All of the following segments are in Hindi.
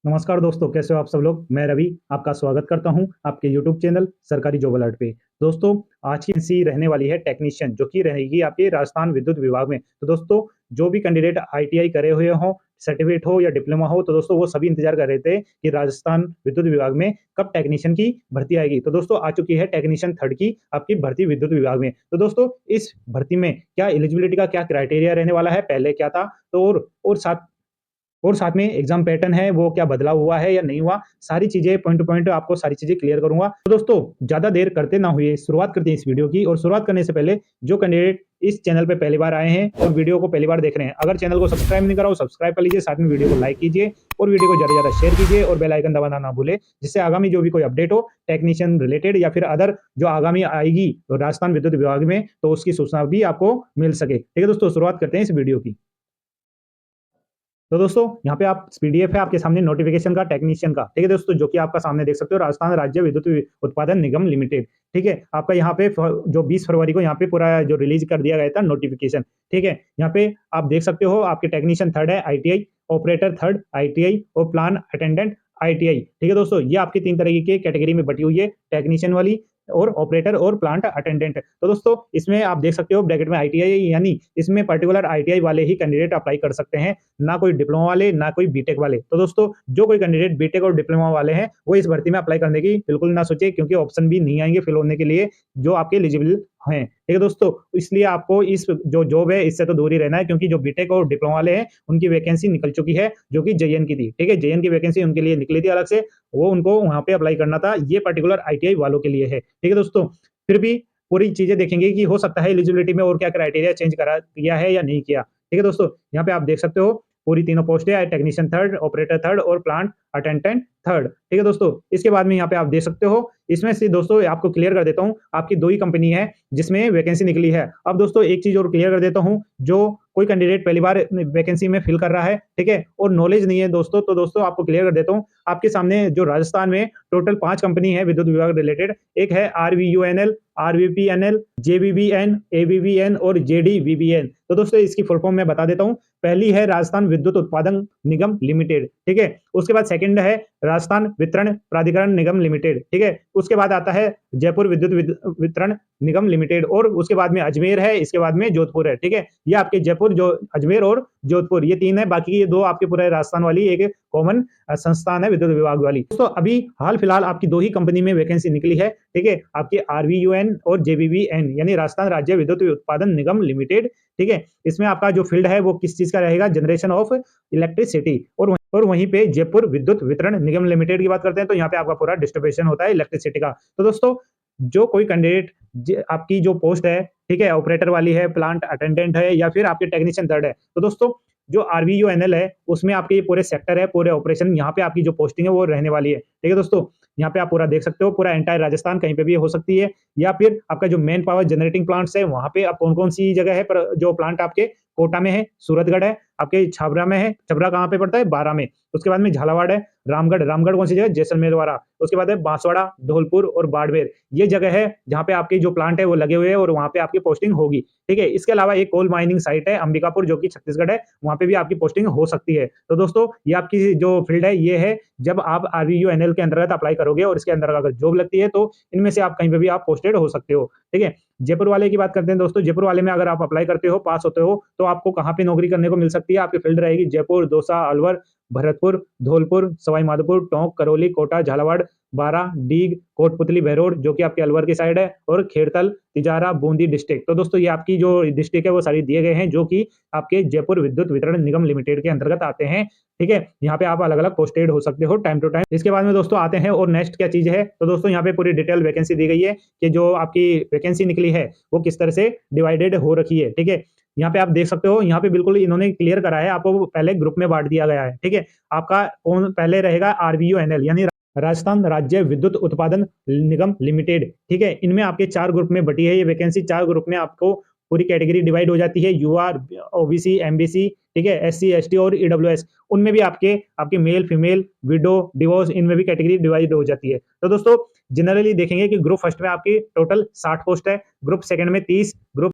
नमस्कार दोस्तों, कैसे हो आप सब लोग। मैं रवि आपका स्वागत करता हूं आपके यूट्यूब चैनल सरकारी जॉब अलर्ट पे। दोस्तों, आज की वैकेंसी रहने वाली है टेक्नीशियन, जो कि रहेगी आपके राजस्थान विद्युत विभाग में। तो दोस्तों, जो भी कैंडिडेट आईटीआई करे हुए हो, सर्टिफिकेट हो या डिप्लोमा हो, तो दोस्तों वो सभी इंतजार कर रहे थे कि राजस्थान विद्युत विभाग में कब टेक्नीशियन की भर्ती आएगी। तो दोस्तों, आ चुकी है टेक्नीशियन थर्ड की आपकी भर्ती विद्युत विभाग में। तो दोस्तों, इस भर्ती में क्या एलिजिबिलिटी का क्या क्राइटेरिया रहने वाला है, पहले क्या था, तो और साथ में एग्जाम पैटर्न है वो क्या बदलाव हुआ है या नहीं हुआ, सारी चीजें पॉइंट टू पॉइंट आपको सारी चीजें क्लियर करूंगा। तो दोस्तों, ज्यादा देर करते ना हुए शुरुआत करते हैं इस वीडियो की। और शुरुआत करने से पहले जो कैंडिडेट इस चैनल पे पहली बार आए हैं और वीडियो को पहली बार देख रहे हैं, अगर चैनल को सब्सक्राइब नहीं करा हो सब्सक्राइब कर लीजिए, साथ में वीडियो को लाइक कीजिए और वीडियो को ज्यादा ज्यादा शेयर कीजिए और बेल आइकन दबाना ना भूले, जिससे आगामी जो भी कोई अपडेट हो टेक्नीशियन रिलेटेड या फिर अदर जो आगामी आएगी राजस्थान विद्युत विभाग में, तो उसकी सूचना भी आपको मिल सके। ठीक है दोस्तों, शुरुआत करते हैं इस वीडियो की। तो दोस्तों, यहाँ पे आप पीडीएफ है आपके सामने नोटिफिकेशन का टेक्नीशियन का। ठीक है दोस्तों, जो कि आपका सामने देख सकते हो, राजस्थान राज्य विद्युत उत्पादन निगम लिमिटेड। ठीक है, आपका यहाँ पे जो 20 फरवरी को यहाँ पे पूरा जो रिलीज कर दिया गया था नोटिफिकेशन। ठीक है, यहाँ पे आप देख सकते हो आपके टेक्नीशियन थर्ड है आईटीआई, ऑपरेटर थर्ड आईटीआई और प्लान अटेंडेंट आईटीआई। ठीक है दोस्तों, ये आपकी 3 तरह की कैटेगरी में बटी हुई है, टेक्नीशियन वाली और ऑपरेटर और प्लांट अटेंडेंट। तो दोस्तों, इसमें आप देख सकते हो ब्रैकेट में आईटीआई, यानी इसमें पर्टिकुलर आईटीआई वाले ही कैंडिडेट अप्लाई कर सकते हैं, ना कोई डिप्लोमा वाले ना कोई बीटेक वाले। तो दोस्तों, जो कोई कैंडिडेट बीटेक और डिप्लोमा वाले हैं वो इस भर्ती में अप्लाई करने की बिल्कुल ना सोचे, क्योंकि ऑप्शन भी नहीं आएंगे फिल होने के लिए जो आपके एलिजिबल हैं। ठीक है दोस्तों, इसलिए आपको इस जो जॉब है इससे तो दूर ही रहना है, क्योंकि जो बीटेक और डिप्लोमा वाले हैं उनकी वैकेंसी निकल चुकी है, जो कि जेएन की थी। ठीक है, जेएन की वैकेंसी उनके लिए निकली थी अलग से, वो उनको वहां पे अप्लाई करना था। ये पर्टिकुलर आईटीआई वालों के लिए है। ठीक है दोस्तों, फिर भी पूरी चीजें देखेंगे कि हो सकता है एलिजिबिलिटी में और क्या क्राइटेरिया चेंज करा किया है या नहीं किया। ठीक है दोस्तों, यहाँ पे आप देख सकते हो पूरी तीनों पोस्ट है, टेक्नीशियन थर्ड, ऑपरेटर थर्ड और प्लांट अटेंडेंट थर्ड। ठीक है दोस्तों, इसके बाद में यहाँ पे आप देख सकते हो, इसमें से दोस्तों आपको क्लियर कर देता हूँ, आपकी 2 ही कंपनी है जिसमें वैकेंसी निकली है। अब दोस्तों, एक चीज और क्लियर कर देता हूँ, जो कोई कैंडिडेट पहली बार वैकेंसी में फिल कर रहा है, ठीक है, और नॉलेज नहीं है दोस्तों, तो दोस्तों आपको क्लियर कर देता हूँ, आपके सामने जो राजस्थान में टोटल 5 कंपनी है विद्युत विभाग रिलेटेड। एक है आरवीयूएनएल, आरवीपीएनएल, जेवीवीएन, एवीवीएन और जेडीवीवीएन। तो दोस्तों, इसकी फुल फॉर्म मैं बता देता हूँ। पहली है राजस्थान विद्युत उत्पादन निगम लिमिटेड। ठीक है, उसके बाद सेकंड है राजस्थान वितरण प्राधिकरण निगम लिमिटेड। ठीक है, उसके बाद आता है जयपुर विद्युत वितरण निगम लिमिटेड, और उसके बाद में अजमेर है, इसके बाद में जोधपुर है। ठीक है, ये आपके जयपुर, जो अजमेर और जोधपुर, ये 3 है, बाकी ये 2 आपके पूरे राजस्थान वाली एक कॉमन संस्थान है विद्युत विभाग वाली। दोस्तों, अभी हाल फिलहाल आपकी 2 ही कंपनी में वैकेंसी निकली है। ठीक है, आपकी आरवीयूएन और जेवीवीएन, यानी राजस्थान राज्य विद्युत उत्पादन निगम लिमिटेड। ठीक है, इसमें आपका जो फील्ड है वो किस चीज का रहेगा, जनरेशन ऑफ इलेक्ट्रिसिटी। और वहीं पे जयपुर विद्युत वितरण निगम लिमिटेड की बात करते हैं, तो यहाँ पे आपका पूरा डिस्ट्रीब्यूशन होता है इलेक्ट्रिसिटी का। तो दोस्तों, जो कोई कैंडिडेट आपकी जो पोस्ट है, ठीक है, ऑपरेटर वाली है, प्लांट अटेंडेंट है या फिर आपके टेक्नीशियन थर्ड है, तो दोस्तों जो आरवीयूएनएल है उसमें आपके ये पूरे सेक्टर है, पूरे ऑपरेशन, यहाँ पे आपकी जो पोस्टिंग है वो रहने वाली है। ठीक है दोस्तों, यहाँ पे आप पूरा देख सकते हो, पूरा एंटायर राजस्थान कहीं पे भी हो सकती है, या फिर आपका जो मेन पावर जनरेटिंग प्लांट्स है वहां पे आप कौन कौन सी जगह है, पर जो प्लांट आपके कोटा में है, सूरतगढ़ है, आपके छाबरा में है, छबरा कहाँ पे पड़ता है, बारा में, उसके बाद में झालावाड़ है, रामगढ़, रामगढ़ कौन सी जगह, जैसलमेर वाला, उसके बाद है बांसवाड़ा, धौलपुर और बाड़मेर। ये जगह है जहाँ पे आपके जो प्लांट है वो लगे हुए हैं और वहाँ पे आपकी पोस्टिंग होगी। ठीक है, इसके अलावा एक कोल माइनिंग साइट है अंबिकापुर, जो कि छत्तीसगढ़ है, वहाँ पे भी आपकी पोस्टिंग हो सकती है। तो दोस्तों, ये आपकी जो फील्ड है ये है, जब आप आरवीयूएनएल के अंतर्गत अप्लाई करोगे और इसके अंदर अगर जॉब लगती है तो इनमें से आप कहीं पे भी आप पोस्टेड हो सकते हो। ठीक है, जयपुर वाले की बात करते हैं दोस्तों, जयपुर वाले में अगर आप अप्लाई करते हो, पास होते हो, तो आपको कहाँ पे नौकरी करने को मिल सकती है, आपकी फील्ड रहेगी जयपुर, दौसा, अलवर, भरतपुर, धौलपुर, सवाई माधोपुर, टोंक, करौली, कोटा, झालावाड़, बारा, डीग, कोटपुतली, बहरोड, जो कि आपके अलवर की साइड है, और खेड़तल, तिजारा, बूंदी डिस्ट्रिक्ट। तो दोस्तों, ये आपकी जो डिस्ट्रिक्ट है वो सारी दिए गए हैं, जो कि आपके जयपुर विद्युत वितरण निगम लिमिटेड के अंतर्गत आते हैं। ठीक है, यहाँ पे आप अलग अलग पोस्टेड हो सकते हो टाइम टू टाइम। इसके बाद में दोस्तों आते हैं और नेक्स्ट क्या चीज है, तो दोस्तों यहाँ पे पूरी डिटेल वैकेंसी दी गई है कि जो आपकी वैकेंसी निकली है वो किस तरह से डिवाइडेड हो रखी है। ठीक है, यहाँ पे आप देख सकते हो, यहाँ पे बिल्कुल इन्होंने क्लियर करा है, आपको पहले ग्रुप में बांट दिया गया है। ठीक है, आपका कौन पहले रहेगा, आरवीयूएनएल यानी राजस्थान राज्य विद्युत उत्पादन निगम लिमिटेड। ठीक है, इनमें आपके 4 ग्रुप में बटी है ये वैकेंसी, 4 ग्रुप में आपको पूरी कैटेगरी डिवाइड हो जाती है, यूआर, ओबीसी, एमबीसी, ठीक है, एससी, एसटी और ईडब्ल्यूएस। उनमें भी आपके आपके मेल, फीमेल, विडो, डिवोर्स, इनमें भी कैटेगरी डिवाइड हो जाती है। तो दोस्तों, जनरली देखेंगे कि ग्रुप फर्स्ट में आपकी टोटल 60 पोस्ट है, ग्रुप सेकंड में 30, ग्रुप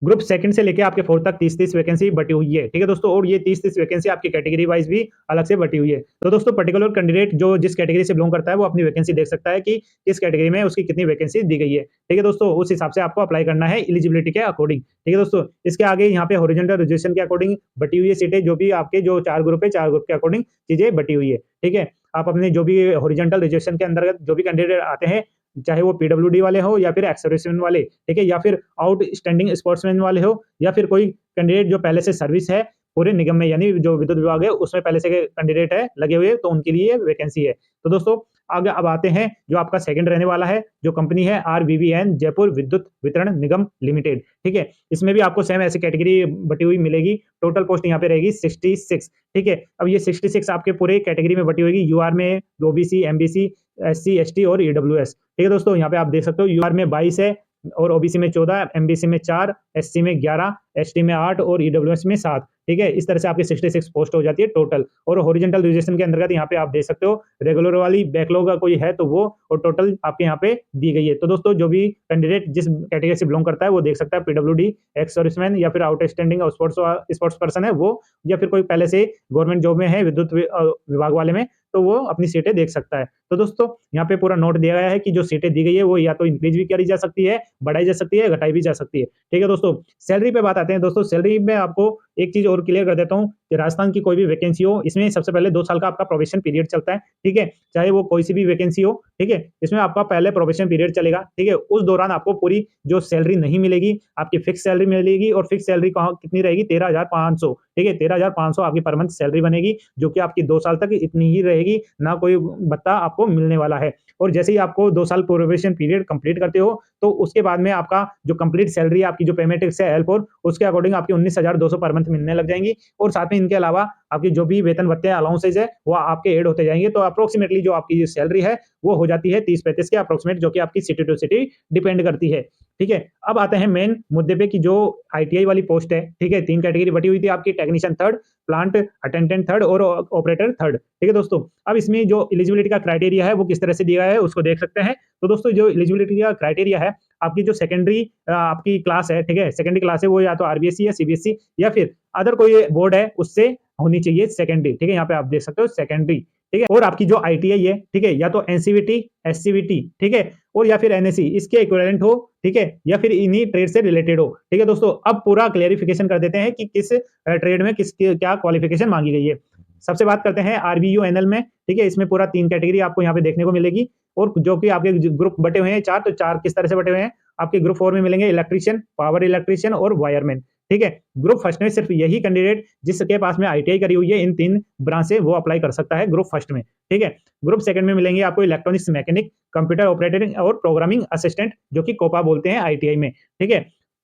ग्रुप सेकंड से लेके आपके फोर्थ तक 30-30 वैकेंसी बटी हुई है, ठीक है दोस्तों। और ये 30-30 वैकेंसी आपकी कैटेगरी वाइज भी अलग से बटी हुई है। तो दोस्तों पर्टिकुलर कैंडिडेट जो जिस कैटेगरी से बिलोंग करता है वो अपनी वैकेंसी देख सकता है कि किस कैटेगरी में उसकी कितनी वैकेंसी दी गई है, ठीक है दोस्तों। उस हिसाब से आपको अप्लाई करना है एलिजिबिलिटी के अकॉर्डिंग, ठीक है दोस्तों। इसके आगे यहाँ पे हॉरिजॉन्टल रिजर्वेशन के अकॉर्डिंग बटी हुई है सीटें, जो भी आपके जो 4 ग्रुप है, 4 ग्रुप के अकॉर्डिंग चीजें बटी हुई है, ठीक है। आप अपने जो भी हॉरिजॉन्टल रिजर्वेशन के अंतर्गत जो भी कैंडिडेट आते हैं, चाहे वो पीडब्ल्यूडी वाले हो या फिर एक्स सर्विसमैन वाले, ठीक है, या फिर आउटस्टैंडिंग स्पोर्ट्समैन वाले हो, या फिर कोई कैंडिडेट जो पहले से सर्विस है पूरे निगम में, यानी जो विद्युत विभाग है उसमें पहले से कैंडिडेट है लगे हुए, तो उनके लिए वैकेंसी है। तो दोस्तों आगे अब आते हैं जो आपका सेकंड रहने वाला है, जो कंपनी है आरवीवीएन जयपुर विद्युत वितरण निगम लिमिटेड, ठीक है। इसमें भी आपको सेम ऐसी कैटेगरी बटी हुई मिलेगी। टोटल पोस्ट यहाँ पे रहेगी 66, ठीक है। अब ये 66 आपके पूरे कैटेगरी में बटी होगी, यूआर में, ओबीसी, एमबीसी, एससी, एसटी और ईडब्ल्यूएस, ठीक है दोस्तों। यहाँ पे आप देख सकते हो यूआर में 22 है और ओबीसी में 14, एमबीसी में 4, एससी में 11, एसटी में 8 और ईडब्ल्यूएस में 7, ठीक है। इस तरह से आपकी 66 पोस्ट हो जाती है टोटल। और हॉरिजॉन्टल रिजर्वेशन के अंतर्गत यहाँ पे आप देख सकते हो रेगुलर वाली बैकलॉग का कोई है तो वो, और टोटल आपके यहाँ पे दी गई है। तो दोस्तों जो भी कैंडिडेट जिस कैटेगरी से बिलोंग करता है वो देख सकता है, पीडब्ल्यूडी, एक्स सर्विसमैन या फिर आउटस्टैंडिंग स्पोर्ट्स पर्सन है वो, या फिर कोई पहले से गवर्नमेंट जॉब में है विद्युत विभाग वाले में, तो वो अपनी सीटें देख सकता है। तो दोस्तों यहाँ पे पूरा नोट दिया गया है कि जो सीटें दी गई है वो या तो इंक्रीज भी करी जा सकती है, बढ़ाई जा सकती है, घटाई भी जा सकती है, ठीक है दोस्तों। सैलरी पे बात आते हैं दोस्तों। सैलरी में आपको एक चीज और क्लियर कर देता हूँ कि राजस्थान की कोई भी वैकेंसी हो, इसमें सबसे पहले 2 साल का आपका प्रोबेशन पीरियड चलता है, ठीक है। चाहे वो कोई सी भी वैकेंसी हो, ठीक है, इसमें आपका पहले प्रोबेशन पीरियड चलेगा, ठीक है। उस दौरान आपको पूरी जो सैलरी नहीं मिलेगी, आपकी फिक्स सैलरी मिलेगी। और फिक्स सैलरी कितनी रहेगी? 13,500, ठीक है। 13,500 आपकी पर मंथ सैलरी बनेगी, जो कि आपकी 2 साल तक इतनी ही रहेगी, ना कोई भत्ता आपको मिलने वाला है। और जैसे ही आपको 2 साल प्रोबेशन पीरियड कंप्लीट करते हो, तो उसके बाद में आपका जो कंप्लीट सैलरी आपकी जो पेमेंट है L4, उसके अकॉर्डिंग आपकी 19,200 पर मंथ मिलने लग जाएंगी। और साथ में इनके अलावा आपकी जो भी वेतन भत्ते अलाउंसेज है वो आपके ऐड होते जाएंगे। तो अप्रोक्सीमेटली जो आपकी सैलरी है वो हो जाती है 30-35 के अप्रोक्सीमेट, जो कि आपकी सिटी टू सिटी डिपेंड करती है, ठीक है। अब आते हैं मेन मुद्दे पे कि जो आईटीआई वाली पोस्ट है, ठीक है, 3 कैटेगरी बटी हुई थी आपकी, technician third, plant attendant third और ऑपरेटर थर्ड, ठीक है दोस्तों। अब इसमें जो एलिजिबिलिटी का क्राइटेरिया है वो किस तरह से दिया है उसको देख सकते हैं। तो दोस्तों जो एलिजिबिलिटी का क्राइटेरिया है, आपकी जो सेकेंडरी आपकी क्लास है, ठीक है, सेकेंडरी क्लास है वो या तो आरबीएससी या सीबीएसई या फिर अदर कोई बोर्ड है उससे होनी चाहिए सेकेंडरी, ठीक है। यहाँ पे आप देख सकते हो सेकेंडरी, ठीक है। और आपकी जो आईटीआई है, ठीक है, या तो एनसीवीटी, एससीवीटी, ठीक है, और या फिर एनएससी इसके इक्विवेलेंट हो, ठीक है, या फिर इन्हीं ट्रेड से रिलेटेड हो, ठीक है दोस्तों। अब पूरा क्लेरिफिकेशन कर देते हैं कि किस ट्रेड में किस क्या क्वालिफिकेशन मांगी गई है। सबसे बात करते हैं आरबीयू एनएल में, ठीक है। इसमें पूरा 3 कैटेगरी आपको यहाँ पे देखने को मिलेगी, और जो कि आपके ग्रुप बटे हुए हैं 4, तो 4 किस तरह से बटे हुए हैं? आपके ग्रुप 4 में मिलेंगे इलेक्ट्रीशियन, पावर इलेक्ट्रीशियन और वायरमैन, ठीक है। ग्रुप फर्स्ट में सिर्फ यही कैंडिडेट जिसके पास में आईटीआई करी हुई है इन 3 ब्रांच से वो अप्लाई कर सकता है ग्रुप फर्स्ट में, ठीक है। ग्रुप सेकंड में मिलेंगे आपको इलेक्ट्रॉनिक्स मैकेनिक, कंप्यूटर ऑपरेटर और प्रोग्रामिंग असिस्टेंट, जो कि कोपा बोलते हैं आईटीआई में, ठीक है।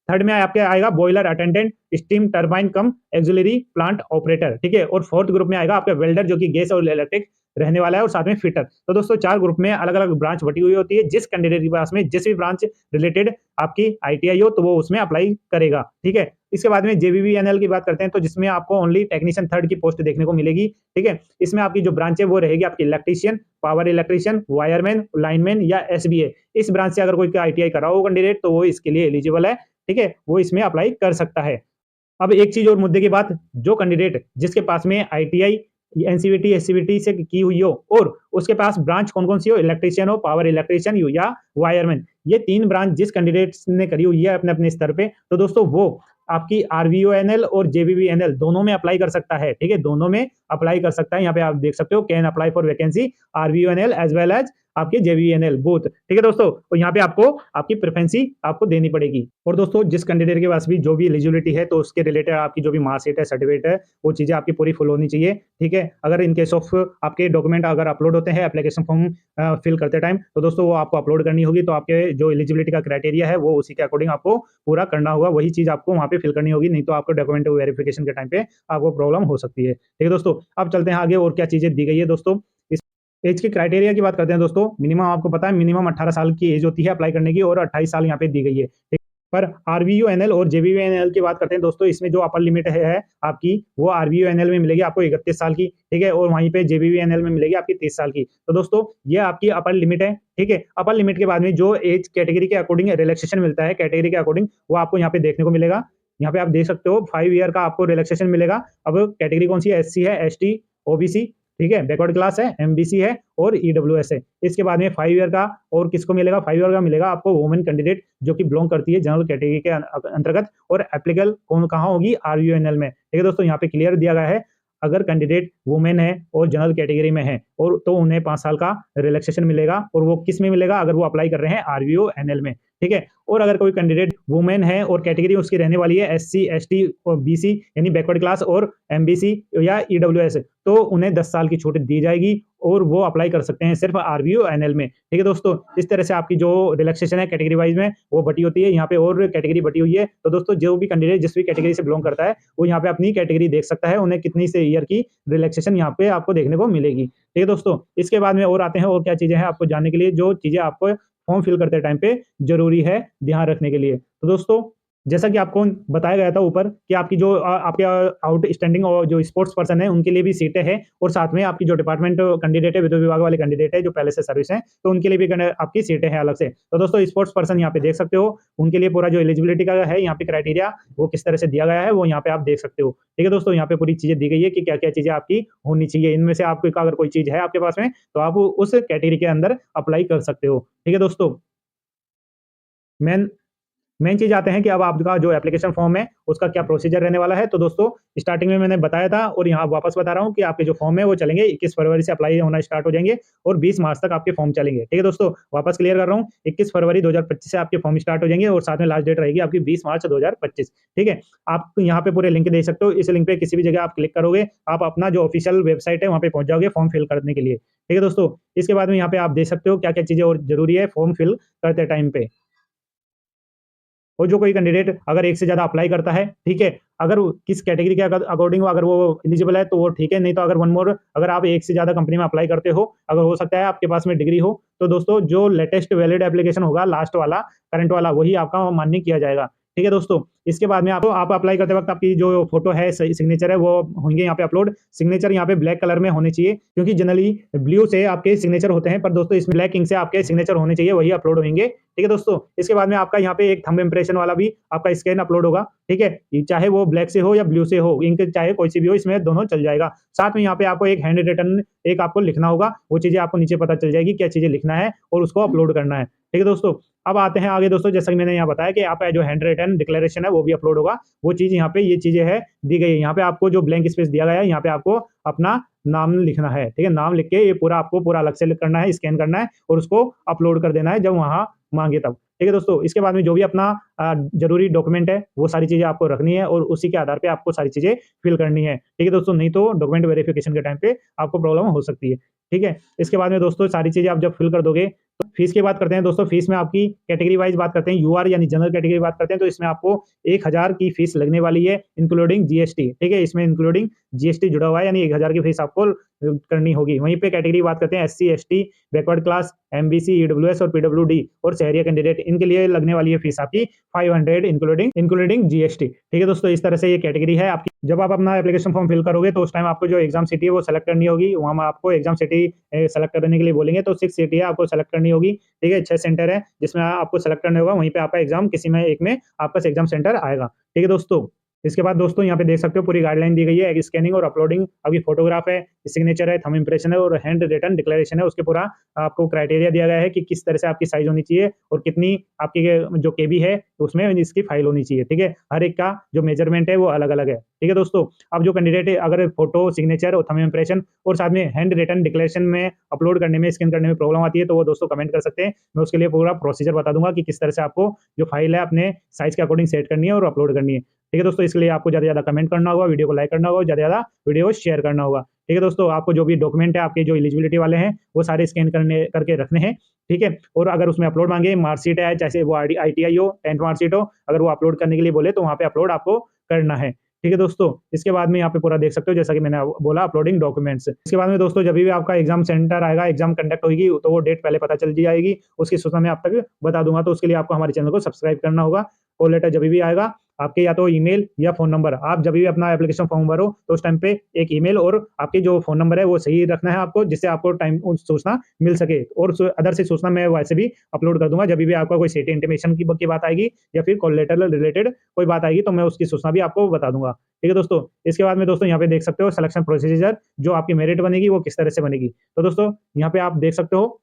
थर्ड में आपके आएगा बॉयलर अटेंडेंट, स्टीम टरबाइन कम एक्सिलरी प्लांट ऑपरेटर, ठीक है। और फोर्थ ग्रुप में आएगा आपका वेल्डर, जो कि गैस और इलेक्ट्रिक रहने वाला है, और साथ में फिटर। तो दोस्तों 4 ग्रुप में अलग अलग ब्रांच बटी हुई होती है। जिस कैंडिडेट के पास में जिस भी ब्रांच रिलेटेड आपकी आईटीआई हो तो वो उसमें अप्लाई करेगा, ठीक है। इसके बाद में जेबीवीएनएल की बात करते हैं, तो जिसमें आपको ओनली टेक्नीशियन थर्ड की पोस्ट देखने को मिलेगी, ठीक है। इसमें आपकी जो ब्रांच है वो रहेगी आपकी electrician, power electrician, wireman, lineman या एसबीए। इस ब्रांच से अगर कोई आईटीआई करा हो कैंडिडेट तो वो इसके लिए एलिजिबल है, ठीक है, वो इसमें अप्लाई कर सकता है। अब एक चीज और मुद्दे की बात, जो कैंडिडेट जिसके पास में आईटीआई एनसीवीटी एससीवीटी से की हुई हो और उसके पास ब्रांच कौन कौन सी हो, इलेक्ट्रीशियन हो, पावर इलेक्ट्रीशियन हो या वायरमैन, ये 3 ब्रांच जिस कैंडिडेट ने करी हुई है अपने अपने स्तर पे, तो दोस्तों वो आपकी आरवीओएनएल और जेबीवीएनएल दोनों में अप्लाई कर सकता है, ठीक है, दोनों में अप्लाई कर सकता है। यहाँ पे आप देख सकते हो can apply for vacancy RVNL as well as आपके जेबीएनएल बोथ, ठीक है दोस्तों। तो यहाँ पे आपको आपकी प्रेफरेंसी आपको देनी पड़ेगी। और दोस्तों जिस कैंडिडेट के पास भी जो भी एलिजिबिलिटी है तो उसके रिलेटेड आपकी जो भी मार्कशीट है, सर्टिफिकेट है, वो चीजें आपकी पूरी फुल होनी चाहिए, ठीक है। अगर इन केस ऑफ आपके डॉक्यूमेंट अगर अपलोड होते हैं एप्लीकेशन फॉर्म फिल करते टाइम, तो दोस्तों वो आपको अपलोड करनी होगी। तो आपके जो एलिजिबिलिटी का क्राइटेरिया है वो उसी के अकॉर्डिंग आपको पूरा करना होगा, वही चीज आपको वहाँ पे फिल करनी होगी, नहीं तो आपको डॉक्यूमेंट वेरिफिकेशन के टाइम पे आपको प्रॉब्लम हो सकती है, ठीक है दोस्तों। अब चलते हैं आगे और क्या चीजें दी गई है दोस्तों। एज की क्राइटेरिया की बात करते हैं दोस्तों। मिनिमम आपको पता है मिनिमम 18 साल की एज होती है अप्लाई करने की, और 28 साल यहाँ पे दी गई है, ठीक। पर आरवीयूएनएल और जेबीवीएनएल की बात करते हैं दोस्तों, इसमें जो अपर लिमिट है आपकी, वो आरवीयूएनएल में मिलेगी आपको 31 साल की, ठीक है, और वहीं पे जेबीवीएनएल में मिलेगी आपकी 30 साल की। तो दोस्तों ये आपकी अपर लिमिट है, ठीक है। अपर लिमिट के बाद में जो एज कैटेगरी के अकॉर्डिंग रिलैक्सेशन मिलता है कैटेगरी के अकॉर्डिंग, वो आपको यहाँ पे देखने को मिलेगा। यहाँ पे आप देख सकते हो 5 ईयर का आपको रिलैक्सेशन मिलेगा। अब कैटेगरी कौन सी है? एससी है, एसटी, ओबीसी, ठीक है, बैकवर्ड क्लास है, एमबीसी है और ईडब्ल्यूएस है। इसके बाद में 5 ईयर का और किसको मिलेगा? 5 ईयर का मिलेगा आपको वुमेन कैंडिडेट जो कि बिलोंग करती है जनरल कैटेगरी के अंतर्गत और एप्लीकेबल कौन कहाँ होगी? आरयूएनएल में। ठीक है दोस्तों, यहाँ पे क्लियर दिया गया है अगर कैंडिडेट वुमेन है और जनरल कैटेगरी में है और तो उन्हें 5 साल का रिलैक्सेशन मिलेगा और वो किस में मिलेगा? अगर वो अप्लाई कर रहे हैं आरवीओएनएल में, ठीक है। और अगर कोई कैंडिडेट वुमेन है और कैटेगरी उसकी रहने वाली है एससी, एसटी और बीसी यानी बैकवर्ड क्लास और एमबीसी या ईडब्ल्यूएस, तो उन्हें 10 साल की छूट दी जाएगी और वो अप्लाई कर सकते हैं सिर्फ आरवीओएनएल में। ठीक है दोस्तों, इस तरह से आपकी जो रिलैक्सेशन है कैटेगरी वाइज में वो बटी होती है। यहाँ पे और कैटेगरी बटी हुई है। तो दोस्तों जो भी कैंडिडेट जिस भी कैटेगरी से बिलोंग करता है वो यहाँ पे अपनी कैटेगरी देख सकता है, उन्हें कितनी से ईयर की रिलैक्सेशन यहाँ पे आपको देखने को मिलेगी। ठीक है दोस्तों, इसके बाद में और आते हैं और क्या चीजें हैं आपको जानने के लिए, जो चीजें आपको फॉर्म फिल करते टाइम पे जरूरी है ध्यान रखने के लिए। तो दोस्तों जैसा कि आपको बताया गया था ऊपर कि आपकी जो आपके आउटस्टैंडिंग और जो स्पोर्ट्स पर्सन है उनके लिए भी सीटें हैं और साथ में आपकी जो डिपार्टमेंट कैंडिडेट है, विद्युत विभाग वाले कैंडिडेट है जो पहले से सर्विस है, तो उनके लिए भी आपकी सीटें हैं अलग से। तो दोस्तों स्पोर्ट्स पर्सन यहाँ पे देख सकते हो, उनके लिए पूरा जो एलिजिबिलिटी का है यहाँ पे क्राइटेरिया वो किस तरह से दिया गया है वो यहाँ पे आप देख सकते हो। ठीक है दोस्तों, यहाँ पे पूरी चीजें दी गई है कि क्या क्या चीजें आपकी होनी चाहिए। इनमें से आपको अगर कोई चीज है आपके पास में तो आप उस कैटेगरी के अंदर अप्लाई कर सकते हो। ठीक है दोस्तों, मेन मेन चीज़ आते हैं कि अब आपका जो एप्लीकेशन फॉर्म है, उसका क्या प्रोसीजर रहने वाला है। तो दोस्तों स्टार्टिंग में मैंने बताया था और यहाँ वापस बता रहा हूँ कि आपके जो फॉर्म है वो चलेंगे 21 फरवरी से अप्लाई होना स्टार्ट हो जाएँगे और 20 मार्च तक आपके फॉर्म चलेंगे। ठीक है दोस्तों, वापस क्लियर कर रहा हूँ, 21 फरवरी 2025 से आपके फॉर्म स्टार्ट हो जाएँगे और साथ में लास्ट डेट रहेगी आपकी 20 मार्च 2025। ठीक है? आप यहाँ पे पूरे लिंक देख सकते हो, इस लिंक पे किसी भी जगह आप क्लिक करोगे, आप अपना जो ऑफिशियल वेबसाइट है वहाँ पे पहुँच जाओगे फॉर्म फिल करने के लिए। ठीक है दोस्तों, इसके बाद में यहाँ पे आप देख सकते हो क्या-क्या चीज़ें और ज़रूरी है फॉर्म फिल करते टाइम पे। और जो कोई कैंडिडेट अगर एक से ज़्यादा अप्लाई करता है, ठीक है? अगर वो किस कैटेगरी के अकॉर्डिंग अगर वो एलिजिबल है तो वो ठीक है, नहीं तो अगर वन मोर अगर आप एक से ज़्यादा कंपनी में अप्लाई करते हो, अगर हो सकता है आपके पास में डिग्री हो, तो दोस्तों जो लेटेस्ट वैलिड एप्लीकेशन होगा लास्ट वाला, करंट वाला वही आपका मान्य किया जाएगा। ठीक है दोस्तों? इसके बाद में आपको आप अप्लाई करते वक़्त आपकी जो फ़ोटो है, सही सिग्नेचर है वो होंगे यहाँ पे अपलोड। सिग्नेचर यहाँ पे ब्लैक कलर में होने चाहिए क्योंकि जनरली ब्लू से आपके सिग्नेचर होते हैं, पर दोस्तों इसमें ब्लैक इंक से आपके सिग्नेचर होने चाहिए, वही अपलोड होंगे। ठीक है दोस्तों? इसके बाद में आपका यहाँ पे एक थंब इम्प्रेशन वाला भी आपका स्कैन अपलोड होगा, ठीक है? ये चाहे वो ब्लैक से हो या ब्लू से हो, इंक चाहे कोई सी भी हो, इसमें दोनों चल जाएगा। साथ में यहाँ पे आपको एक हैंड रिटन एक आपको लिखना होगा, वो चीज़ें आपको नीचे पता चल जाएगी, क्या चीज़ें लिखना है और उसको अपलोड करना है। ठीक है दोस्तों? अब आते हैं आगे दोस्तों, जैसा कि मैंने यहाँ बताया कि आपका जो हैंड रिटन डिक्लेरेशन है वो भी अपलोड होगा। वो चीज़ यहाँ पे ये चीज़ें है दी गई है। यहाँ पे आपको जो ब्लैंक स्पेस दिया गया है, यहाँ पे आपको अपना नाम लिखना है, ठीक है? नाम लिख के ये पूरा आपको पूरा अलग से करना है, स्कैन करना है और उसको अपलोड कर देना है जब वहाँ माँगे तब। ठीक है दोस्तों? इसके बाद में जो भी अपना ज़रूरी डॉक्यूमेंट है, वो सारी चीज़ें आपको रखनी है और उसी के आधार पे आपको सारी चीज़ें फिल करनी है। ठीक है दोस्तों? नहीं तो डॉक्यूमेंट वेरिफिकेशन के टाइम पे आपको प्रॉब्लम हो सकती है। ठीक है? इसके बाद में दोस्तों सारी चीज़ें आप जब फिल कर दोगे, तो फीस की बात करते हैं दोस्तों। फीस में आपकी कैटेगरी वाइज़ बात करते हैं, यूआर यानी जनरल कैटेगरी की बात करते हैं, तो इसमें आपको 1000 की फीस लगने वाली है इंक्लूडिंग जीएसटी। ठीक है? इसमें इंक्लूडिंग जीएसटी जुड़ा हुआ है, यानी 1000 की फीस आपको करनी होगी। वहीं पे कैटेगरी बात करते हैं SC, ST, backward class, MBC, EWS और पीडब्ल्यूडी और शहरी कैंडिडेट, इनके लिए लगने वाली है फीस आपकी 500 इंक्लूडिंग जीएसटी। ठीक है दोस्तों, इस तरह से ये कैटेगरी है आपकी। जब आप अपना एप्लीकेशन फॉर्म फिल करोगे तो उस टाइम आपको जो एग्जाम सिटी है वो सेलेक्ट करनी होगी। वहाँ में आपको एग्जाम सिटी सेलेक्ट करने के लिए बोलेंगे, तो 6 सिटी है आपको सेलेक्ट करनी होगी। ठीक है? 6 सेंटर है जिसमें आपको सेलेक्ट करना होगा, वहीं पे आपका एग्जाम किसी में एक में आपका एग्जाम सेंटर आएगा। ठीक है दोस्तों? इसके बाद दोस्तों यहाँ पे देख सकते हो पूरी गाइडलाइन दी गई है, स्कैनिंग और अपलोडिंग। अभी फोटोग्राफ है, सिग्नेचर है, थंब इम्प्रेशन है और हैंड रिटन डिक्लेरेशन है, उसके पूरा आपको क्राइटेरिया दिया गया है कि किस तरह से आपकी साइज होनी चाहिए और कितनी आपकी जो केबी है उसमें इसकी फाइल होनी चाहिए। ठीक है? हर एक का जो मेजरमेंट है वो अलग-अलग है। ठीक है दोस्तों? अब जो कैंडिडेट अगर फोटो, सिग्नेचर और थंब इम्प्रेशन और साथ में हैंड रिटन डिक्लेरेशन में अपलोड करने में, स्कैन करने में प्रॉब्लम आती है, तो वो दोस्तों कमेंट कर सकते हैं। मैं उसके लिए पूरा प्रोसीजर बता दूँगा कि किस तरह से आपको जो फाइल है अपने साइज के अकॉर्डिंग सेट करनी है और अपलोड करनी है। ठीक है दोस्तों, इसके लिए आपको ज़्यादा से ज़्यादा कमेंट करना होगा, वीडियो को लाइक करना होगा, ज़्यादा से ज़्यादा वीडियो को शेयर करना होगा। ठीक है दोस्तों, आपको जो भी डॉक्यूमेंट है आपके जो एलिजिबिलिटी वाले हैं, वो सारे स्कैन करके रखने हैं। ठीक है? और अगर उसमें अपलोड माँगे, मार्कशीट है, चाहे वो आईटीआई हो, 10th मार्कशीट हो, अगर वो अपलोड करने के लिए बोले तो वहाँ पे अपलोड आपको करना है। ठीक है दोस्तों? इसके बाद में यहाँ पे पूरा देख सकते हो जैसा कि मैंने बोला अपलोडिंग डॉक्यूमेंट्स। इसके बाद में दोस्तों जभी भी आपका एग्ज़ाम सेंटर आएगा, एग्ज़ाम कंडक्ट होगी, तो वो डेट पहले पता चल जाएगी। उसकी सूचना मैं आप तक बता दूँगा, तो उसके लिए आपको हमारे चैनल को सब्सक्राइब करना होगा। कॉल लेटर जभी भी आएगा आपके या तो ईमेल या फ़ोन नंबर, आप जब भी अपना एप्लीकेशन फॉर्म भरो, तो उस टाइम पे एक ईमेल और आपकी जो फ़ोन नंबर है, वो सही रखना है आपको, जिससे आपको टाइम सूचना मिल सके और अदर से सूचना मैं वैसे भी अपलोड कर दूँगा, जब भी आपका कोई सिटी इंटीमेशन की बात आएगी या फिर कोलेटरल रिलेटेड कोई बात आएगी, तो मैं उसकी सूचना भी आपको बता दूँगा। ठीक है दोस्तों? इसके बाद में दोस्तों यहाँ पे देख सकते हो सिलेक्शन प्रोसीजर, जो आपकी मेरिट बनेगी, वो किस तरह से बनेगी। तो दोस्तों यहाँ पे आप देख सकते हो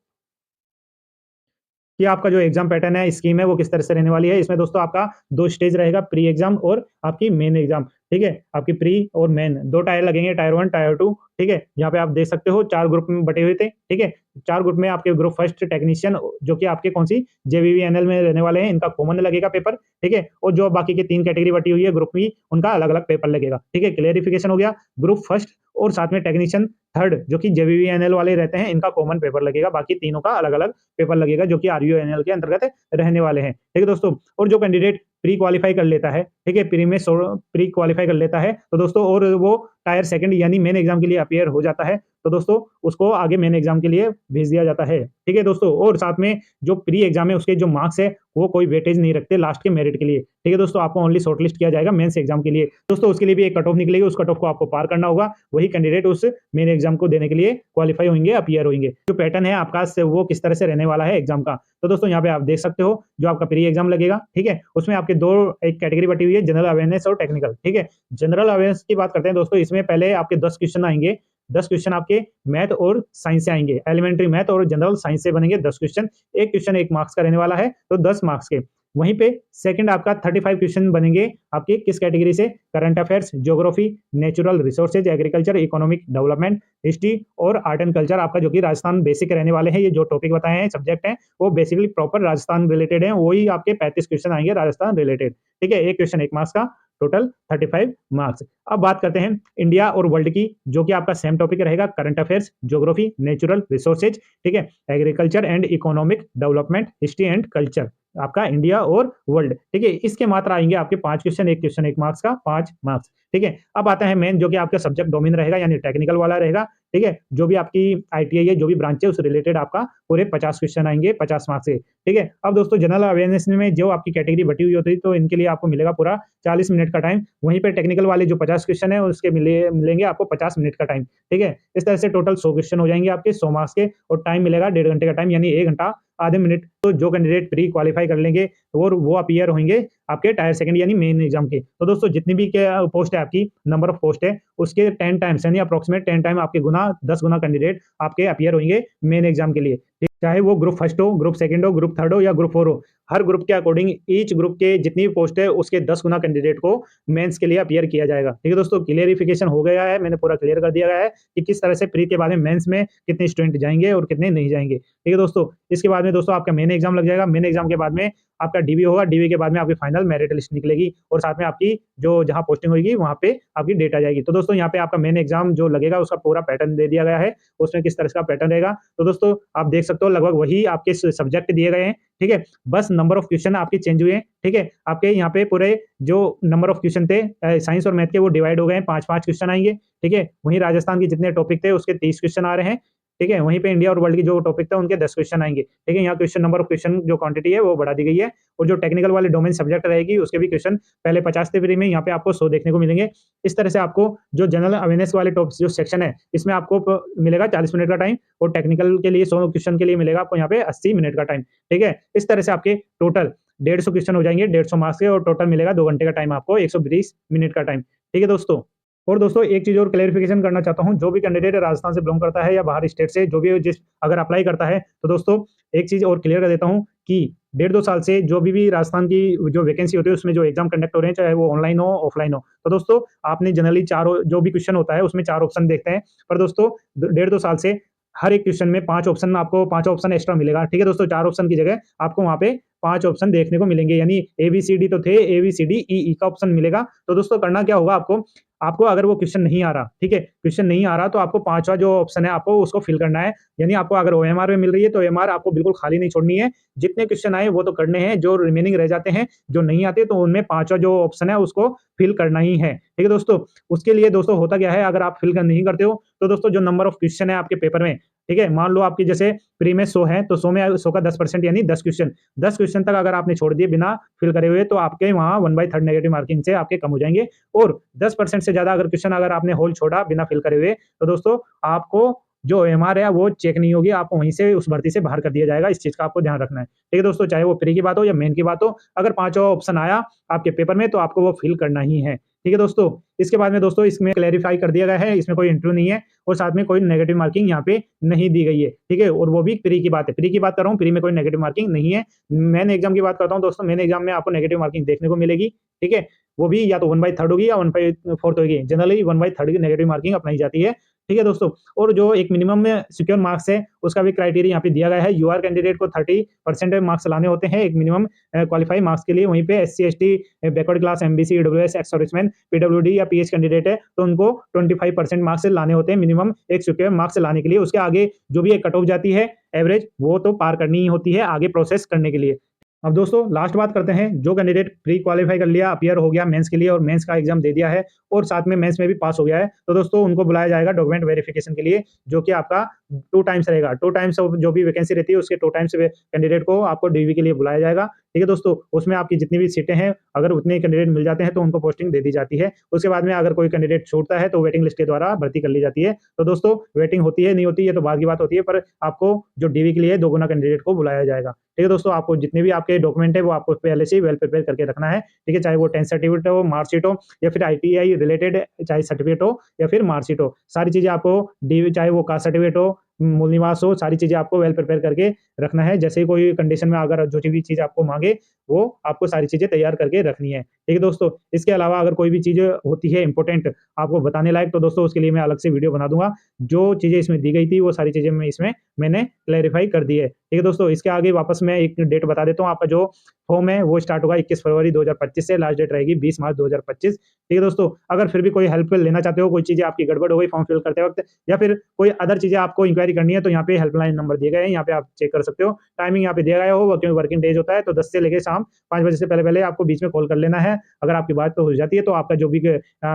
कि आपका जो एग्ज़ाम पैटर्न है, स्कीम है, वो किस तरह से रहने वाली है। इसमें दोस्तों आपका 2 स्टेज रहेगा, प्री एग्ज़ाम और आपकी मेन एग्ज़ाम, ठीक है? आपकी प्री और मेन 2 टायर लगेंगे, टायर 1, टायर 2, ठीक है? यहाँ पे आप देख सकते हो 4 ग्रुप में बँटे हुए थे, ठीक है? 4 ग्रुप में आपके ग्रुप फर्स्ट टेक्नीशियन जो कि आपके कौन-सी जेवीवीएनएल में रहने वाले हैं, इनका कॉमन लगेगा पेपर, ठीक है? और जो बाकी के 3 कैटेगरी बटी हुई है ग्रुप में, उनका अलग-अलग पेपर लगेगा, ठीक है? क्लेरिफिकेशन हो गया, ग्रुप फर्स्ट और साथ में टेक्नीशियन थर्ड जो कि जेवीवीएनएल वाले रहते हैं, इनका कॉमन पेपर लगेगा, बाकी तीनों का अलग-अलग पेपर लगेगा जो कि आरयूएनएल के अंतर्गत रहने वाले हैं। ठीक है दोस्तों? और जो कैंडिडेट प्री क्वालीफाई कर लेता है, ठीक है? प्री क्वालीफाई कर लेता है, तो दोस्तों और वो टायर सेकंड यानी मेन एग्ज़ाम के लिए अपीयर हो जाता है, तो दोस्तों उसको आगे मेन एग्ज़ाम के लिए भेज दिया जाता है। ठीक है दोस्तों? और साथ में जो प्री एग्ज़ाम है उसके जो मार्क्स है, वो कोई वेटेज नहीं रखते लास्ट के मेरिट के लिए। ठीक है दोस्तों? आपको ओनली शॉर्टलिस्ट किया जाएगा मेंस एग्ज़ाम के लिए। दोस्तों उसके लिए भी एक कट ऑफ निकलेगी, उस कट ऑफ को आपको पार करना होगा, वही कैंडिडेट उस मेन एग्ज़ाम को देने के लिए क्वालीफाई होंगे, अपीयर होंगे। जो पैटर्न है आपका वो किस तरह से रहने वाला है एग्ज़ाम का, तो दोस्तों यहाँ पे आप देख सकते हो, जो आपका प्री एग्ज़ाम लगेगा, ठीक है? उसमें आपके 2 एक कैटेगरी बटी हुई है, जनरल अवेयरनेस और टेक्निकल, ठीक है? जनरल अवेयरनेस की बात करते हैं दोस्तों, इसमें पहले आपके 10 क्वेश्चन आएँगे, 10 क्वेश्चन आपके मैथ और साइंस से आएँगे। एलिमेंट्री मैथ और जनरल साइंस से बनेंगे 10 क्वेश्चन, 1 क्वेश्चन 1 मार्क्स का रहने वाला है, तो 10 मार्क्स के। वहीं पे सेकंड आपका 35 क्वेश्चन बनेंगे आपके किस कैटेगरी से? Current affairs, geography, natural resources, agriculture, economic development, history और आर्ट एंड कल्चर आपका जो कि राजस्थान बेसिक रहने वाले हैं। ये जो टॉपिक बताए हैं, सब्जेक्ट हैं, वो बेसिकली प्रॉपर राजस्थान रिलेटेड हैं, वही आपके 35 क्वेश्चन आएँगे राजस्थान रिलेटेड, ठीक है? 1 क्वेश्चन 1 मार्क्स का, टोटल 35 मार्क्स। अब बात करते हैं इंडिया और वर्ल्ड की, जो कि आपका सेम टॉपिक रहेगा, current affairs, geography, natural resources, ठीक है? Agriculture and economic development, history and culture, आपका इंडिया और वर्ल्ड, ठीक है? इसके मात्र आएँगे आपके 5 क्वेश्चन, 1 क्वेश्चन 1 मार्क्स का, 5 मार्क्स, ठीक है? अब आता है मेन जो कि आपका सब्जेक्ट डोमेन रहेगा यानी टेक्निकल वाला रहेगा, ठीक है? जो भी आपकी आईटीआई है, जो भी ब्रांच है, उस रिलेटेड आपका पूरे 50 क्वेश्चन आएँगे, 50 मार्क्स के, ठीक है? अब दोस्तों जनरल अवेयरनेस में जो आपकी कैटेगरी बटी हुई होती है, तो इनके लिए आपको मिलेगा पूरा 40 मिनट का टाइम। वहीं पे टेक्निकल वाले जो 50 क्वेश्चन है, उसके मिलेंगे आपको 50 मिनट का टाइम, ठीक है? इस तरह से टोटल 100 क्वेश्चन हो जाएँगे आपके 100 मार्क्स के और टाइम मिलेगा 1.5 घंटे का टाइम यानी 1 घंटा आधे मिनट। तो जो कैंडिडेट प्री क्वालीफाई कर लेंगे और वो अपीयर होंगे आपके टायर सेकंड यानी मेन एग्जाम के। तो दोस्तों जितनी भी पोस्ट है आपकी, नंबर ऑफ पोस्ट है, उसके 10 टाइम्स यानी अप्रॉक्सिमेट 10 टाइम आपके गुना 10 गुना कैंडिडेट आपके अपीयर होंगे मेन एग्जाम के लिए। चाहे वो ग्रुप फर्स्ट हो, ग्रुप सेकंड हो, ग्रुप थर्ड हो या ग्रुप 4 हो। हर ग्रुप के अकॉर्डिंग ईच ग्रुप के जितनी भी पोस्ट है उसके 10 गुना कैंडिडेट को मेंस के लिए अपीयर किया जाएगा। ठीक है दोस्तों, क्लियरिफिकेशन हो गया है, मैंने पूरा क्लियर कर दिया गया है कि किस तरह से प्री के बाद में मेंस में कितने स्टूडेंट जाएँगे और कितने नहीं जाएँगे। ठीक है दोस्तों, इसके बाद में दोस्तों आपका मेन एग्जाम लग जाएगा, मेन एग्जाम के बाद में आपका डीवी होगा, डीवी के बाद में आपकी फाइनल मेरिट लिस्ट निकलेगी और साथ में आपकी जो जहाँ पोस्टिंग होगी वहाँ पे आपकी डेट आ जाएगी। तो दोस्तों यहाँ पे आपका मेन एग्जाम जो लगेगा उसका पूरा पैटर्न दे दिया गया है, उसमें किस तरह का पैटर्न रहेगा। तो दोस्तों आप देख सकते हो लगभग वही आपके सब्जेक्ट दिए गए हैं, ठीक है? बस नंबर ऑफ क्वेश्चन आपके चेंज हुए हैं, ठीक है? आपके यहाँ पे पूरे जो नंबर ऑफ क्वेश्चन थे साइंस और मैथ के वो डिवाइड हो गए हैं, 5-5 क्वेश्चन आएँगे, ठीक है? वहीं राजस्थान के जितने टॉपिक थे उसके 30 क्वेश्चन आ रहे हैं, ठीक है? वहीं पे इंडिया और वर्ल्ड की जो टॉपिक था उनके 10 क्वेश्चन आएँगे, ठीक है? यहाँ क्वेश्चन नंबर ऑफ क्वेश्चन जो क्वांटिटी है वो बढ़ा दी गई है और जो टेक्निकल वाले डोमेन सब्जेक्ट रहेगी उसके भी क्वेश्चन पहले 50 थे फ्री में, यहाँ पे आपको 100 देखने को मिलेंगे। इस तरह से आपको जो जनरल अवेयरनेस वाले टॉपिक्स जो सेक्शन है, इसमें आपको मिलेगा 40 मिनट का टाइम और टेक्निकल के लिए 100 क्वेश्चन के लिए मिलेगा आपको यहाँ पे 80 मिनट का टाइम, ठीक है? इस तरह से आपके टोटल 150 क्वेश्चन हो जाएँगे, 150 मार्क्स के और टोटल मिलेगा 2 घंटे का टाइम आपको, 120 मिनट का टाइम, ठीक है दोस्तों? और दोस्तों एक चीज़ और क्लेरिफिकेशन करना चाहता हूँ, जो भी कैंडिडेट राजस्थान से बिलॉन्ग करता है या बाहर स्टेट से जो भी जिस अगर अप्लाई करता है, तो दोस्तों एक चीज़ और क्लियर कर देता हूँ कि डेढ़ 2 साल से जो भी राजस्थान की जो वैकेंसी होती है उसमें जो एग्ज़ाम कंडक्ट हो रहे हैं, चाहे वो ऑनलाइन हो, ऑफलाइन हो। तो दोस्तों आपने जनरली 4 जो भी क्वेश्चन होता है उसमें 4 ऑप्शन देखते हैं, पर दोस्तों डेढ़ 2 साल से हर एक क्वेश्चन में 5 ऑप्शन आपको 5 ऑप्शन एक्स्ट्रा मिलेगा, ठीक है दोस्तों? 4 ऑप्शन की जगह आपको वहाँ पे 5 ऑप्शन देखने को मिलेंगे, यानी एबीसीडी तो थे, एबीसीडी, ई का ऑप्शन मिलेगा। तो दोस्तों करना क्या होगा आपको, आपको अगर वो क्वेश्चन नहीं आ रहा, ठीक है? क्वेश्चन नहीं आ रहा तो आपको 5वां जो ऑप्शन है आपको उसको फिल करना है। यानी आपको अगर ओएमआर में मिल रही है तो ओएमआर आपको बिल्कुल खाली नहीं छोड़नी है। जितने क्वेश्चन आए वो तो करने हैं, जो रिमेनिंग रह जाते हैं, जो नहीं आते तो उनमें 5वां जो ऑप्शन है उसको फिल करना ही है। ठीक है दोस्तों? उसके लिए दोस्तों होता क्या है, अगर आप फिल नहीं करते हो तो दोस्तों जो नंबर ऑफ क्वेश्चन है आपके पेपर में ठीक है। मान लो आपकी जैसे प्री में 100 है तो 100 में 100 का 10% यानी 10 क्वेश्चन तक अगर आपने छोड़ दिए बिना फिल करे हुए तो आपके वहाँ 1/3 नेगेटिव मार्किंग से आपके कम हो जाएंगे। और 10% से ज्यादा अगर क्वेश्चन अगर आपने होल छोड़ा बिना फिल करे हुए तो दोस्तों आपको जो ओएमआर है वो चेक नहीं होगी, आपको वहीं से उस भर्ती से बाहर कर दिया जाएगा। इस चीज का आपको ध्यान रखना है। ठीक है दोस्तों, चाहे वो प्री की बात हो या मेन की बात हो, अगर पांचवा ऑप्शन आया आपके पेपर में तो आपको वो फिल करना ही है। ठीक है दोस्तों, इसके बाद में दोस्तों इसमें क्लेरिफाई कर दिया गया है, इसमें कोई इंटरव्यू नहीं है और साथ में कोई नेगेटिव मार्किंग यहाँ पे नहीं दी गई है। ठीक है, और वो भी प्री की बात है, प्री की बात कर रहा हूँ, प्री में कोई नेगेटिव मार्किंग नहीं है। मेन एग्जाम की बात करता हूँ दोस्तों, मेन एग्जाम में आपको नेगेटिव मार्किंग देखने को मिलेगी। ठीक है, वो भी या तो 1/3 होगी या 1/4 होगी। जनरली 1/3 की नेगेटिव मार्किंग अपनाई जाती है। ठीक है दोस्तों, और जो एक मिनिमम में सिक्योर मार्क्स है उसका भी क्राइटेरिया यहाँ पे दिया गया है। यूआर कैंडिडेट को 30% मार्क्स लाने होते हैं एक मिनिमम क्वालिफाई मार्क्स के लिए। वहीं पे SC ST, backward class, MBC, EWS, ex serviceman, PWD या पीएच कैंडिडेट है तो उनको 25% मार्क्स लाने होते हैं मिनिमम एक सिक्योर मार्क्स लाने के लिए। उसके आगे जो भी एक कट ऑफ जाती है एवरेज, वो तो पार करनी ही होती है आगे प्रोसेस करने के लिए। अब दोस्तों लास्ट बात करते हैं, जो कैंडिडेट प्री क्वालिफाई कर लिया, अपियर हो गया मेंस के लिए और मेंस का एग्जाम दे दिया है और साथ में मेंस में भी पास हो गया है, तो दोस्तों उनको बुलाया जाएगा डॉक्यूमेंट वेरिफिकेशन के लिए, जो कि आपका 2 टाइम्स रहेगा। 2 टाइम्स जो भी वैकेंसी रहती है उसके 2 टाइम्स कैंडिडेट को आपको डीवी के लिए बुलाया जाएगा। ठीक है दोस्तों, उसमें आपकी जितनी भी सीटें हैं अगर उतने कैंडिडेट मिल जाते हैं तो उनको पोस्टिंग दे दी जाती है। उसके बाद में अगर कोई कैंडिडेट छूटता है तो वेटिंग लिस्ट के द्वारा भर्ती कर ली जाती है। तो दोस्तों वेटिंग होती है नहीं होती ये तो बाद की बात होती है, पर आपको जो डीवी के लिए दोगुना कैंडिडेट को बुलाया जाएगा। ठीक है दोस्तों, आपको जितने भी आपके डॉक्यूमेंट है वो आपको पहले से ही वेल प्रिपेयर करके रखना है। ठीक है, चाहे वो 10 सर्टिफिकेट हो, मार्कशीट हो या फिर आईटीआई रिलेटेड चाहे सर्टिफिकेट हो या फिर मार्कशीट हो, सारी चीजें आपको डीवी, चाहे वो कास्ट सर्टिफिकेट हो, मूल निवास हो, सारी चीजें आपको वेल प्रिपेयर करके रखना है। जैसे ही कोई कंडीशन में अगर जो भी चीज आपको मांगे वो आपको सारी चीजें तैयार करके रखनी है। ठीक है दोस्तों, इसके अलावा अगर कोई भी चीज होती है इंपॉर्टेंट आपको बताने लायक तो दोस्तों उसके लिए मैं अलग से वीडियो बना दूंगा। जो चीजें इसमें दी गई थी वो सारी चीजें मैंने क्लैरिफाई कर दी है। ठीक है दोस्तों, इसके आगे वापस मैं एक डेट बता देता हूँ। आपका जो फॉर्म है वो स्टार्ट होगा 21 फरवरी 2025 से, लास्ट डेट रहेगी 20 मार्च 2025। ठीक है दोस्तों, अगर फिर भी कोई हेल्प लेना चाहते हो, कोई चीजें आपकी गड़बड़ हो गई फॉर्म फिल करते वक्त या फिर कोई अदर चीजें आपको इंक्वायरी करनी है तो यहाँ पे हेल्पलाइन नंबर दिए गए हैं, यहाँ पे आप चेक कर सकते हो। टाइमिंग यहाँ पे दिया गया हो, क्योंकि वर्किंग डेज होता है तो 10 से लेकर शाम 5 बजे से पहले पहले आपको बीच में कॉल कर लेना है। अगर आपकी बात तो हो जाती है तो आपका जो भी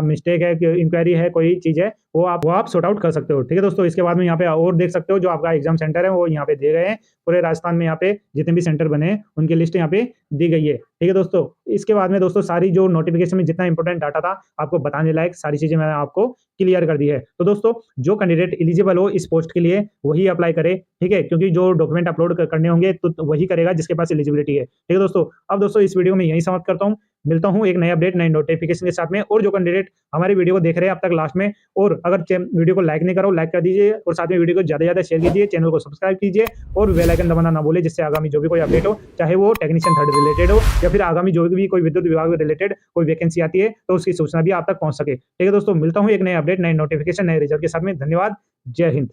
मिस्टेक है, इंक्वायरी है, कोई चीज है वो आप सॉर्ट आउट कर सकते हो। ठीक है दोस्तों, इसके बाद में यहाँ पे और देख सकते हो जो आपका एग्जाम सेंटर है वो यहाँ पे दिए गए हैं। पूरे राजस्थान में यहाँ पे जितने भी सेंटर बने हैं उनकी लिस्ट यहाँ पे दी गई है। ठीक है दोस्तों, इसके बाद में दोस्तों सारी जो नोटिफिकेशन में जितना इंपॉर्टेंट डाटा था आपको बताने लायक सारी चीजें मैंने आपको क्लियर कर दी है। तो दोस्तों जो कैंडिडेट एलिजिबल हो इस पोस्ट के लिए वही अप्लाई करे। ठीक है, क्योंकि जो डॉक्यूमेंट अपलोड करने होंगे तो वही करेगा जिसके पास एलिजिबिलिटी है। ठीक है दोस्तों, अब दोस्तों इस वीडियो में यही समाप्त करता हूँ। मिलता हूँ एक नई अपडेट नई नोटिफिकेशन के साथ में। और जो कैंडिडेट हमारे वीडियो को देख रहे हैं अब तक लास्ट में, और अगर वीडियो को लाइक नहीं करो लाइक कर दीजिए और साथ में वीडियो को ज्यादा से ज्यादा शेयर कीजिए, चैनल को सब्सक्राइब कीजिए और बेल आइकन दबाना ना भूले, जिससे आगामी जो भी कोई अपडेट हो, चाहे वो टेक्नीशियन 3rd रिलेटेड हो या फिर आगामी जो भी कोई विद्युत विभाग रिलेटेड कोई वैकेंसी आती है तो उसकी सूचना भी आप तक पहुंच सके। ठीक है दोस्तों, मिलता हूँ एक नए अपडेट नए नोटिफिकेशन नए रिजल्ट के साथ में। धन्यवाद, जय हिंद।